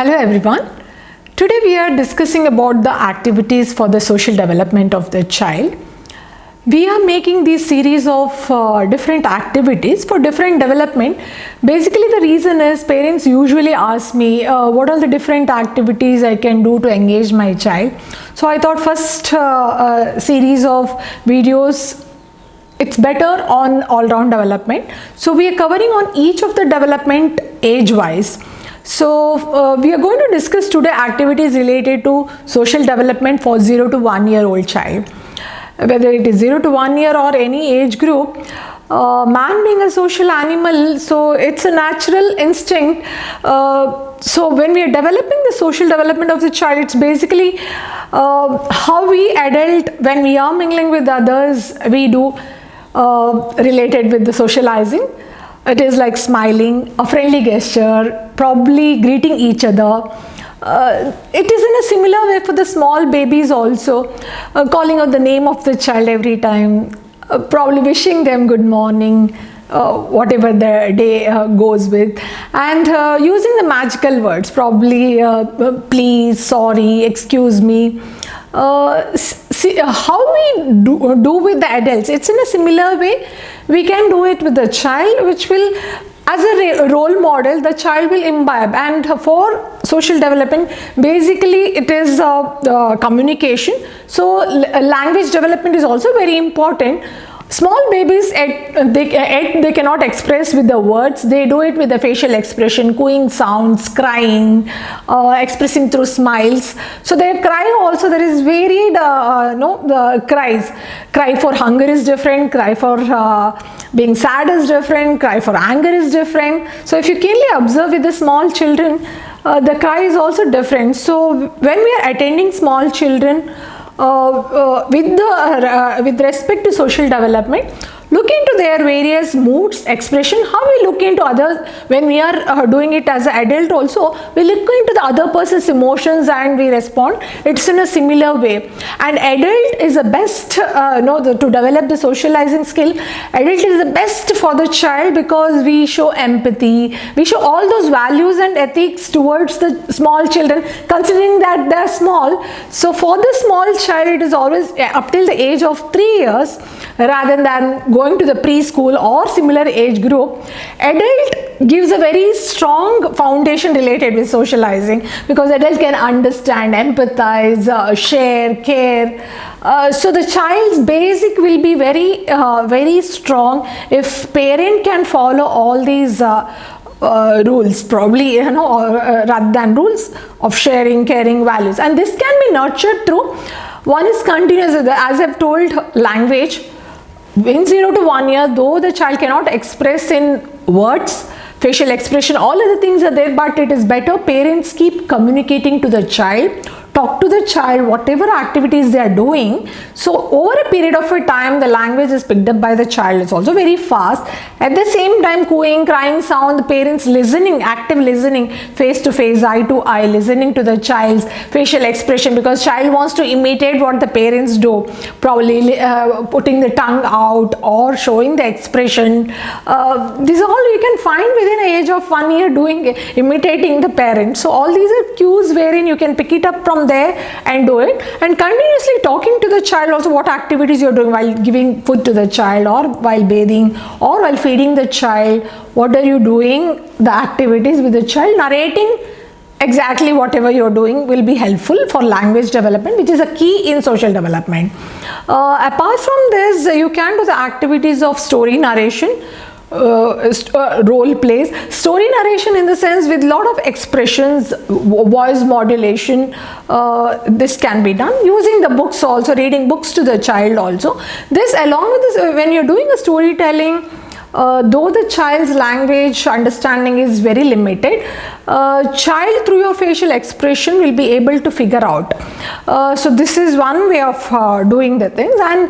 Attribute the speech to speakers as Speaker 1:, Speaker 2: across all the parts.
Speaker 1: Hello everyone. Today we are discussing about the activities for the social development of the child. We are making these series of different activities for different development. Basically the reason is parents usually ask me what are the different activities I can do to engage my child. So I thought first series of videos it's better on all-round development. So we are covering on each of the development age-wise. So we are going to discuss today activities related to social development for 0 to 1 year old child. Whether it is 0 to 1 year or any age group, man being a social animal, so it's a natural instinct. So when we are developing the social development of the child, it's basically how we adult, when we are mingling with others, we do related with the socializing. It is like smiling, a friendly gesture, probably greeting each other. It is in a similar way for the small babies also, calling out the name of the child every time, probably wishing them good morning, whatever the day goes with, and using the magical words, probably please, sorry, excuse me. See how we do with the adults, it's in a similar way we can do it with the child, which will, as a role model, the child will imbibe. And for social development, basically it is communication. So language development is also very important. Small babies, they cannot express with the words, they do it with the facial expression, cooing sounds, crying, expressing through smiles. So their cry also, there is varied the cries. Cry for hunger is different, cry for being sad is different, cry for anger is different. So if you keenly observe with the small children, the cry is also different. So when we are attending small children, with respect to social development, look into their various moods, expression, how we look into others when we are doing it as an adult also, we look into the other person's emotions and we respond. It's in a similar way. And adult is the best, to develop the socializing skill, adult is the best for the child because we show empathy, we show all those values and ethics towards the small children, considering that they are small. So for the small child, it is always up till the age of 3 years, rather than going to the preschool or similar age group. Adult gives a very strong foundation related with socializing, because adult can understand, empathize, share, care. So the child's basic will be very very strong if parent can follow all these rules, probably, rather than rules of sharing, caring, values. And this can be nurtured through, one is continuous, as I've told, language. In 0 to 1 year, though the child cannot express in words, facial expression, all other things are there, but it is better parents keep communicating to the child, talk to the child, whatever activities they are doing. So over a period of a time, the language is picked up by the child. It's also very fast. At the same time, cooing, crying sound, the parents listening, active listening, face to face, eye to eye, listening to the child's facial expression, because child wants to imitate what the parents do, probably putting the tongue out or showing the expression. These are all you can find within the age of 1 year, imitating the parents. So all these are cues wherein you can pick it up from there and do it, and continuously talking to the child also what activities you're doing while giving food to the child, or while bathing, or while feeding the child. What are you doing, the activities with the child, narrating exactly whatever you're doing will be helpful for language development, which is a key in social development. Apart from this, you can do the activities of story narration, role plays, story narration in the sense with lot of expressions, voice modulation. This can be done using the books also, reading books to the child also. This, along with this, when you're doing a storytelling, though the child's language understanding is very limited, child through your facial expression will be able to figure out. So this is one way of doing the things. And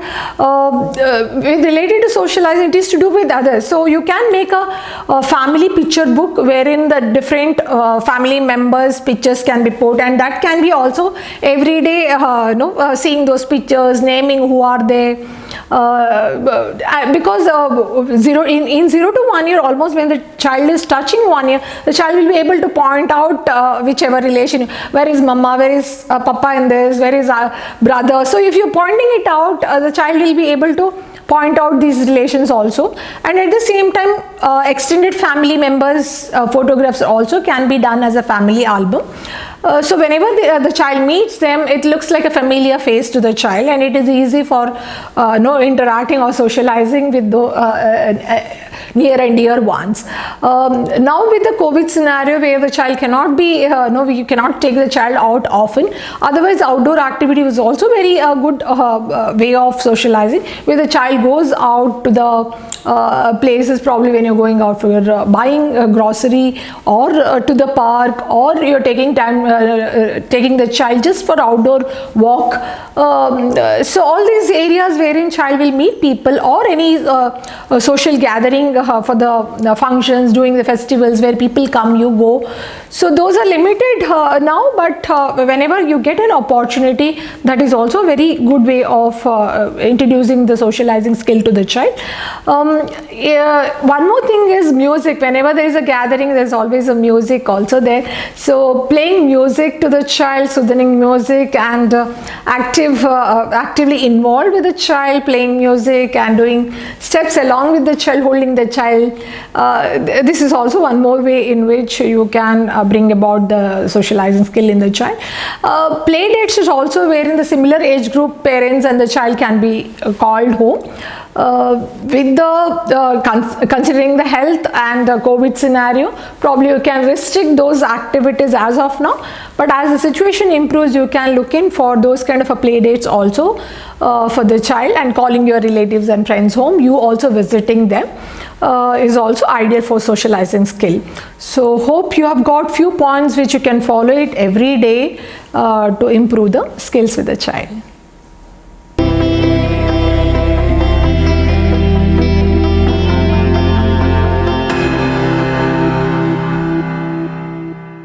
Speaker 1: with related to socializing, it is to do with others. So you can make a family picture book wherein the different family members pictures can be put, and that can be also every day seeing those pictures, naming who are they, because in 0 to 1 year, almost when the child is touching 1 year, the child will be able to point out whichever relation, where is mama, where is papa in this, where is our brother. So if you're pointing it out, the child will be able to point out these relations also. And at the same time, extended family members photographs also can be done as a family album. So whenever the child meets them, it looks like a familiar face to the child, and it is easy for interacting or socializing with the near and dear ones. Now with the COVID scenario, where the child cannot be, you cannot take the child out often. Otherwise, outdoor activity was also very good way of socializing, where the child goes out to the places, probably when you're going out for buying grocery, or to the park, or you're taking the child just for outdoor walk. So all these areas wherein child will meet people, or any social gathering for the functions, doing the festivals where people come, you go. So those are limited now, but whenever you get an opportunity, that is also a very good way of introducing the socializing skill to the child. One more thing is music. Whenever there is a gathering, there is always a music also there. So playing music to the child, soothing music, and actively involved with the child, playing music and doing steps along with the child, holding the child. This is also one more way in which you can bring about the socializing skill in the child. Play dates is also wherein the similar age group parents and the child can be called home. With the considering the health and the COVID scenario, probably you can restrict those activities as of now, but as the situation improves, you can look in for those kind of a play dates also for the child, and calling your relatives and friends home, you also visiting them is also ideal for socializing skill. So hope you have got few points which you can follow it every day to improve the skills with the child.